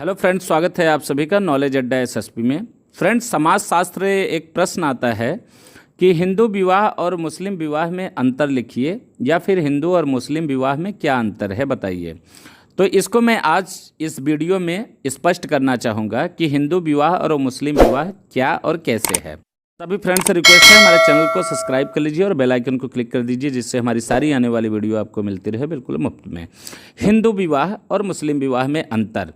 Hello friends, स्वागत है आप सभी का नॉलेज अड्डा एसएसपी में। फ्रेंड्स, समाजशास्त्र एक प्रश्न आता है कि हिंदू विवाह और मुस्लिम विवाह में अंतर लिखिए, या फिर हिंदू और मुस्लिम विवाह में क्या अंतर है बताइए। तो इसको मैं आज इस वीडियो में स्पष्ट करना चाहूँगा कि हिंदू विवाह और मुस्लिम विवाह क्या और कैसे है। सभी फ्रेंड्स से रिक्वेस्ट है, हमारे चैनल को सब्सक्राइब कर लीजिए और बेल आइकन को क्लिक कर दीजिए, जिससे हमारी सारी आने वाली वीडियो आपको मिलती रहे बिल्कुल मुफ्त में। हिंदू विवाह और मुस्लिम विवाह में अंतर।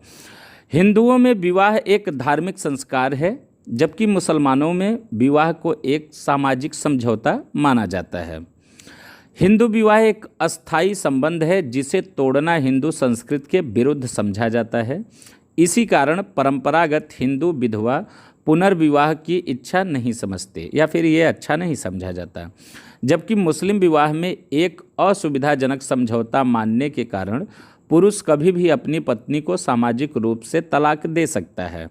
हिंदुओं में विवाह एक धार्मिक संस्कार है, जबकि मुसलमानों में विवाह को एक सामाजिक समझौता माना जाता है। हिंदू विवाह एक अस्थायी संबंध है जिसे तोड़ना हिंदू संस्कृति के विरुद्ध समझा जाता है। इसी कारण परंपरागत हिंदू विधवा पुनर्विवाह की इच्छा नहीं समझते, या फिर ये अच्छा नहीं समझा जाता। जबकि मुस्लिम विवाह में एक असुविधाजनक समझौता मानने के कारण पुरुष कभी भी अपनी पत्नी को सामाजिक रूप से तलाक दे सकता है।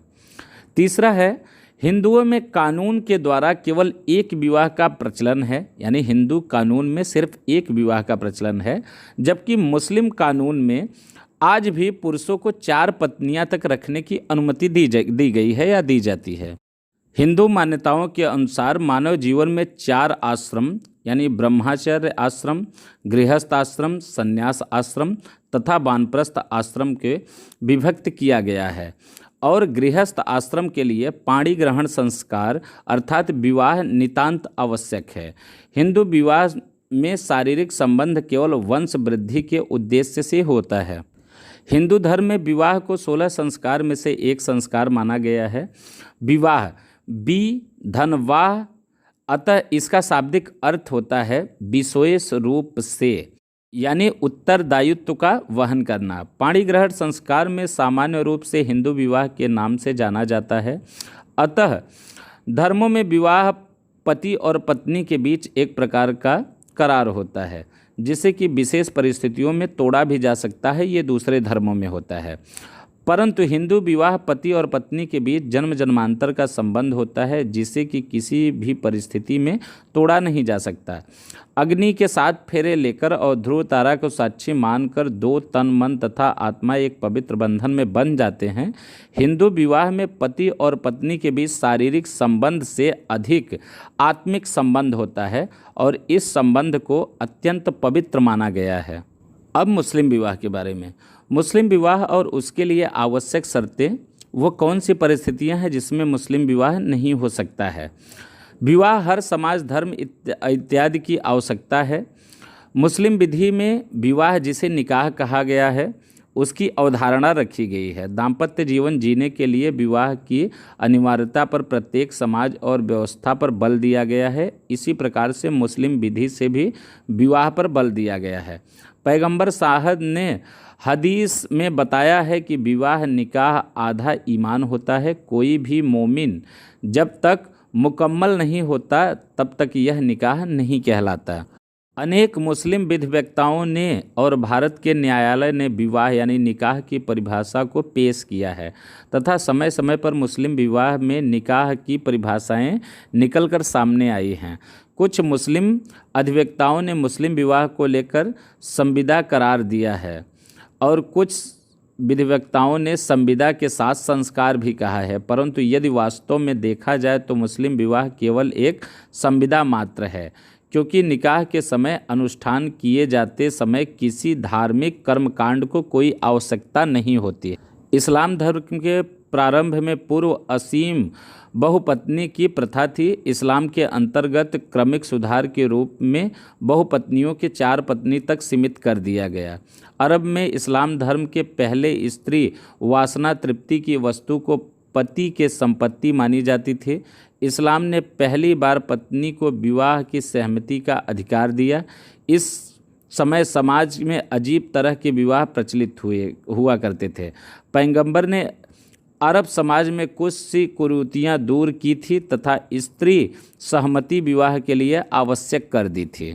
तीसरा है, हिंदुओं में कानून के द्वारा केवल एक विवाह का प्रचलन है, यानी हिंदू कानून में सिर्फ एक विवाह का प्रचलन है, जबकि मुस्लिम कानून में आज भी पुरुषों को 4 पत्नियां तक रखने की अनुमति दी गई है या दी जाती है। हिंदू मान्यताओं के अनुसार मानव जीवन में 4 आश्रम, यानी ब्रह्मचर्य आश्रम, गृहस्थ आश्रम, संन्यास आश्रम तथा वानप्रस्थ आश्रम के विभक्त किया गया है, और गृहस्थ आश्रम के लिए पाणी ग्रहण संस्कार अर्थात विवाह नितांत आवश्यक है। हिंदू विवाह में शारीरिक संबंध केवल वंश वृद्धि के उद्देश्य से होता है। हिंदू धर्म में विवाह को 16 संस्कार में से एक संस्कार माना गया है। विवाह धनवाह, अतः इसका शाब्दिक अर्थ होता है विशेष रूप से, यानी उत्तरदायित्व का वहन करना। पाणी ग्रहण संस्कार में सामान्य रूप से हिंदू विवाह के नाम से जाना जाता है। अतः धर्मों में विवाह पति और पत्नी के बीच एक प्रकार का करार होता है, जिसे कि विशेष परिस्थितियों में तोड़ा भी जा सकता है। ये दूसरे धर्मों में होता है, परंतु हिंदू विवाह पति और पत्नी के बीच जन्म जन्मांतर का संबंध होता है, जिसे कि किसी भी परिस्थिति में तोड़ा नहीं जा सकता। अग्नि के 7 फेरे लेकर और ध्रुव तारा को साक्षी मानकर 2 तन मन तथा आत्मा एक पवित्र बंधन में बंध जाते हैं। हिंदू विवाह में पति और पत्नी के बीच शारीरिक संबंध से अधिक आत्मिक संबंध होता है, और इस संबंध को अत्यंत पवित्र माना गया है। अब मुस्लिम विवाह के बारे में। मुस्लिम विवाह और उसके लिए आवश्यक शर्तें, वो कौन सी परिस्थितियां हैं जिसमें मुस्लिम विवाह नहीं हो सकता है। विवाह हर समाज, धर्म इत्यादि की आवश्यकता है। मुस्लिम विधि में विवाह, जिसे निकाह कहा गया है, उसकी अवधारणा रखी गई है। दाम्पत्य जीवन जीने के लिए विवाह की अनिवार्यता पर प्रत्येक समाज और व्यवस्था पर बल दिया गया है। इसी प्रकार से मुस्लिम विधि से भी विवाह पर बल दिया गया है। पैगंबर साहब ने हदीस में बताया है कि विवाह निकाह आधा ईमान होता है। कोई भी मोमिन जब तक मुकम्मल नहीं होता तब तक यह निकाह नहीं कहलाता। अनेक मुस्लिम विधिवेत्ताओं ने और भारत के न्यायालय ने विवाह यानी निकाह की परिभाषा को पेश किया है, तथा समय समय पर मुस्लिम विवाह में निकाह की परिभाषाएं निकलकर सामने आई हैं। कुछ मुस्लिम अधिवक्ताओं ने मुस्लिम विवाह को लेकर संविदा करार दिया है, और कुछ विधिवक्ताओं ने संविदा के साथ संस्कार भी कहा है। परंतु यदि वास्तव में देखा जाए तो मुस्लिम विवाह केवल एक संविदा मात्र है, क्योंकि निकाह के समय अनुष्ठान किए जाते समय किसी धार्मिक कर्मकांड को कोई आवश्यकता नहीं होती है। इस्लाम धर्म के प्रारंभ में पूर्व असीम बहुपत्नी की प्रथा थी। इस्लाम के अंतर्गत क्रमिक सुधार के रूप में बहुपत्नियों के 4 पत्नी तक सीमित कर दिया गया। अरब में इस्लाम धर्म के पहले स्त्री वासना तृप्ति की वस्तु को पति के संपत्ति मानी जाती थी। इस्लाम ने पहली बार पत्नी को विवाह की सहमति का अधिकार दिया। इस समय समाज में अजीब तरह के विवाह प्रचलित हुआ करते थे। पैगंबर ने अरब समाज में कुछ सी कुरीतियाँ दूर की थी तथा स्त्री सहमति विवाह के लिए आवश्यक कर दी थी।